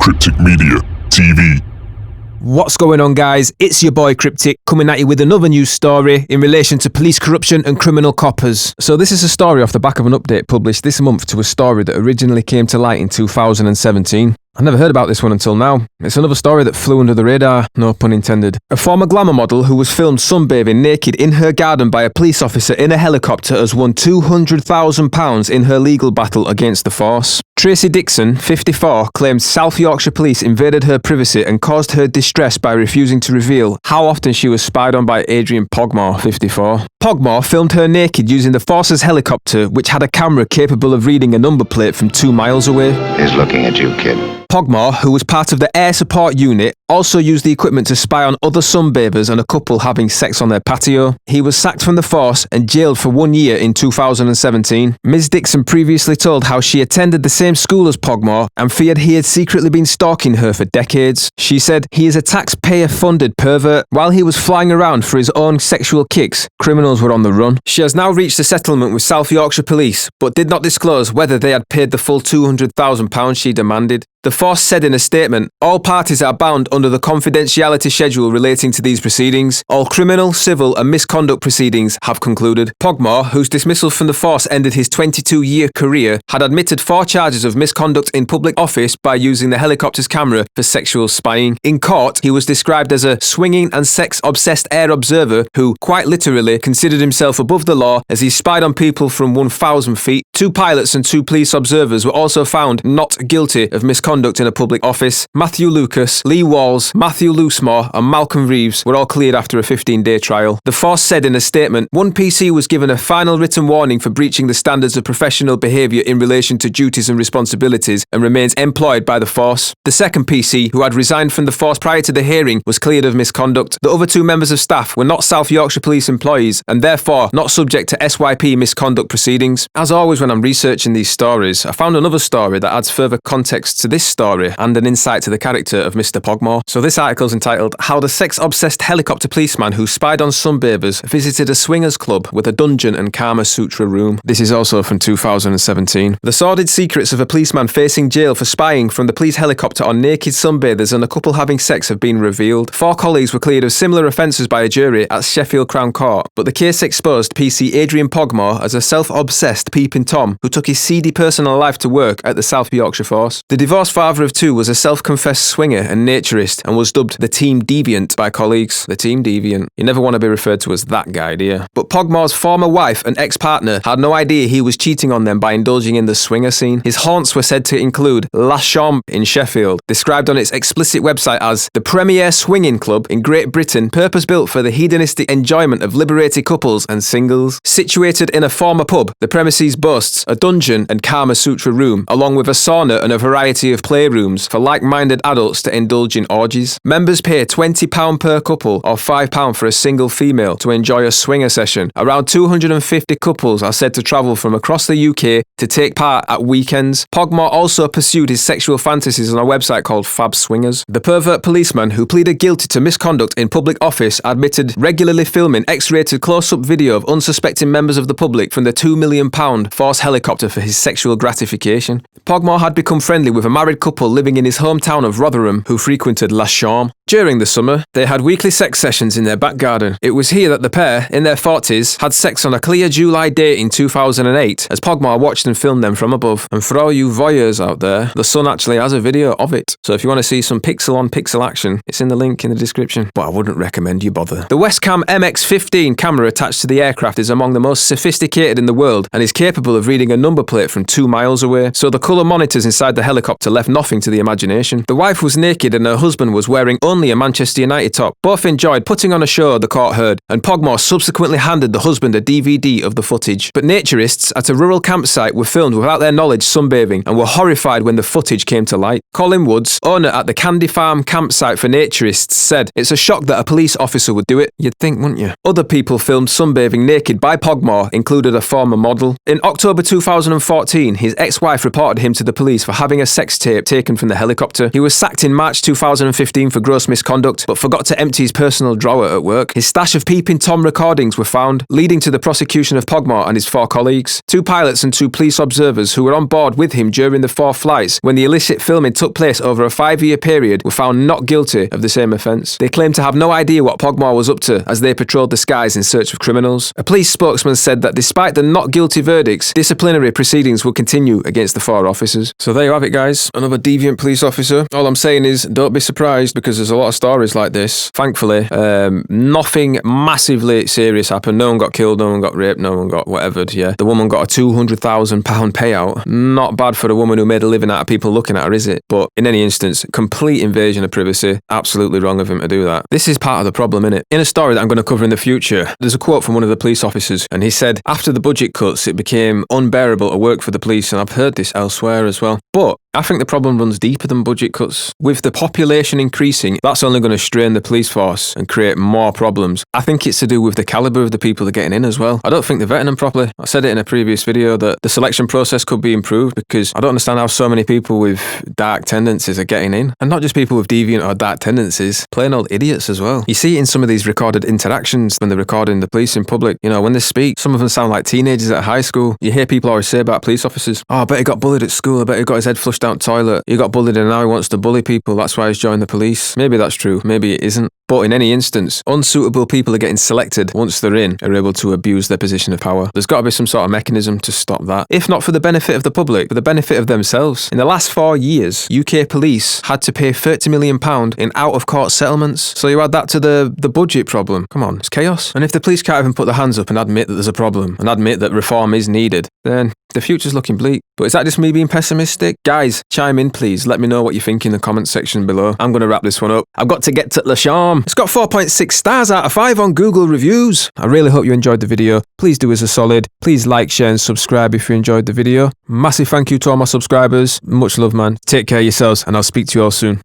Cryptic Media TV. What's going on, guys? It's your boy Cryptic coming at you with another news story in relation to police corruption and criminal coppers. So this is a story off the back of an update published this month to a story that originally came to light in 2017. I never heard about this one until now. It's another story that flew under the radar, no pun intended. A former glamour model who was filmed sunbathing naked in her garden by a police officer in a helicopter has won £200,000 in her legal battle against the force. Tracy Dixon, 54, claimed South Yorkshire police invaded her privacy and caused her distress by refusing to reveal how often she was spied on by Adrian Pogmore, 54. Pogmore filmed her naked using the force's helicopter, which had a camera capable of reading a number plate from 2 miles away. He's looking at you, kid. Pogmore, who was part of the air support unit, also used the equipment to spy on other sunbathers and a couple having sex on their patio. He was sacked from the force and jailed for 1 year in 2017. Ms. Dixon previously told how she attended the same school as Pogmore and feared he had secretly been stalking her for decades. She said, "He is a taxpayer-funded pervert. While he was flying around for his own sexual kicks, criminals were on the run." She has now reached a settlement with South Yorkshire Police, but did not disclose whether they had paid the full £200,000 she demanded. The force said in a statement, "All parties are bound under the confidentiality schedule relating to these proceedings. All criminal, civil and misconduct proceedings have concluded." Pogmore, whose dismissal from the force ended his 22-year career, had admitted 4 charges of misconduct in public office by using the helicopter's camera for sexual spying. In court, he was described as a swinging and sex-obsessed air observer who, quite literally, considered himself above the law as he spied on people from 1,000 feet. 2 pilots and 2 police observers were also found not guilty of misconduct in a public office. Matthew Lucas, Lee Walls, Matthew Loosemore and Malcolm Reeves were all cleared after a 15-day trial. The force said in a statement, "One PC was given a final written warning for breaching the standards of professional behaviour in relation to duties and responsibilities and remains employed by the force. The second PC, who had resigned from the force prior to the hearing, was cleared of misconduct. The other 2 members of staff were not South Yorkshire Police employees and therefore not subject to SYP misconduct proceedings." As always when I'm researching these stories, I found another story that adds further context to this story and an insight to the character of Mr. Pogmore. So this article is entitled "How the Sex-Obsessed Helicopter Policeman Who Spied on Sunbathers Visited a Swingers Club with a Dungeon and Kama Sutra Room." This is also from 2017. The sordid secrets of a policeman facing jail for spying from the police helicopter on naked sunbathers and a couple having sex have been revealed. 4 colleagues were cleared of similar offences by a jury at Sheffield Crown Court, but the case exposed PC Adrian Pogmore as a self-obsessed peeping Tom who took his seedy personal life to work at the South Yorkshire Force. The divorced father of 2 was a self-confessed swinger and naturist and was dubbed the Team Deviant by colleagues. The Team Deviant. You never want to be referred to as that guy, do you? But Pogmore's former wife and ex-partner had no idea he was cheating on them by indulging in the swinger scene. His haunts were said to include La Chambre in Sheffield, described on its explicit website as the premier swinging club in Great Britain, purpose-built for the hedonistic enjoyment of liberated couples and singles. Situated in a former pub, the premises boasts a dungeon and Kama Sutra room, along with a sauna and a variety of playrooms for like-minded adults to indulge in orgies. Members pay £20 per couple or £5 for a single female to enjoy a swinger session. Around 250 couples are said to travel from across the UK to take part at weekends. Pogmore also pursued his sexual fantasies on a website called Fab Swingers. The pervert policeman who pleaded guilty to misconduct in public office admitted regularly filming X-rated close-up video of unsuspecting members of the public from the £2 million force helicopter for his sexual gratification. Pogmore had become friendly with a married couple living in his hometown of Rotherham who frequented La Chambre. During the summer, they had weekly sex sessions in their back garden. It was here that the pair, in their 40s, had sex on a clear July day in 2008 as Pogmore watched and filmed them from above. And for all you voyeurs out there, the Sun actually has a video of it. So if you want to see some pixel-on-pixel action, it's in the link in the description. But I wouldn't recommend you bother. The Westcam MX-15 camera attached to the aircraft is among the most sophisticated in the world and is capable of reading a number plate from 2 miles away. So the colour monitors inside the helicopter left nothing to the imagination. The wife was naked and her husband was wearing only a Manchester United top. Both enjoyed putting on a show, the court heard, and Pogmore subsequently handed the husband a DVD of the footage. But naturists at a rural campsite were filmed without their knowledge sunbathing and were horrified when the footage came to light. Colin Woods, owner at the Candy Farm campsite for naturists, said, "It's a shock that a police officer would do it. You'd think, wouldn't you?" Other people filmed sunbathing naked by Pogmore included a former model. In October 2014, his ex-wife reported him to the police for having a sex tape taken from the helicopter. He was sacked in March 2015 for gross misconduct, but forgot to empty his personal drawer at work. His stash of peeping Tom recordings were found, leading to the prosecution of Pogmore and his 4 colleagues. 2 pilots and 2 police observers who were on board with him during the 4 flights when the illicit filming took place over a 5-year period were found not guilty of the same offence. They claimed to have no idea what Pogmore was up to as they patrolled the skies in search of criminals. A police spokesman said that despite the not guilty verdicts, disciplinary proceedings will continue against the 4 officers. So there you have it, guys. Another deviant police officer. All I'm saying is don't be surprised, because there's a lot of stories like this. Thankfully, nothing massively serious happened. No one got killed, no one got raped, no one got whatevered, yeah. The woman got a £200,000 payout. Not bad for a woman who made a living out of people looking at her, is it? But in any instance, complete invasion of privacy. Absolutely wrong of him to do that. This is part of the problem, innit? In a story that I'm going to cover in the future, there's a quote from one of the police officers, and he said, after the budget cuts, it became unbearable to work for the police, and I've heard this elsewhere as well. But I think the problem runs deeper than budget cuts. With the population increasing, that's only going to strain the police force and create more problems. I think it's to do with the calibre of the people they're getting in as well. I don't think they're vetting them properly. I said it in a previous video that the selection process could be improved, because I don't understand how so many people with dark tendencies are getting in. And not just people with deviant or dark tendencies, plain old idiots as well. You see it in some of these recorded interactions when they're recording the police in public. You know, when they speak, some of them sound like teenagers at high school. You hear people always say about police officers, oh, I bet he got bullied at school, I bet he got his head flushed down the toilet. He got bullied and now he wants to bully people. That's why he's joined the police. Maybe that's true. Maybe it isn't. But in any instance, unsuitable people are getting selected once they're in, are able to abuse their position of power. There's got to be some sort of mechanism to stop that. If not for the benefit of the public, for the benefit of themselves. In the last 4 years, UK police had to pay £30 million in out-of-court settlements. So you add that to the budget problem. Come on, it's chaos. And if the police can't even put their hands up and admit that there's a problem, and admit that reform is needed, then the future's looking bleak. But is that just me being pessimistic? Guys, chime in please. Let me know what you think in the comment section below. I'm going to wrap this one up. I've got to get to Le Charme. It's got 4.6 stars out of 5 on Google reviews. I really hope you enjoyed the video. Please do us a solid. Please like, share and subscribe if you enjoyed the video. Massive thank you to all my subscribers. Much love, man. Take care of yourselves and I'll speak to you all soon.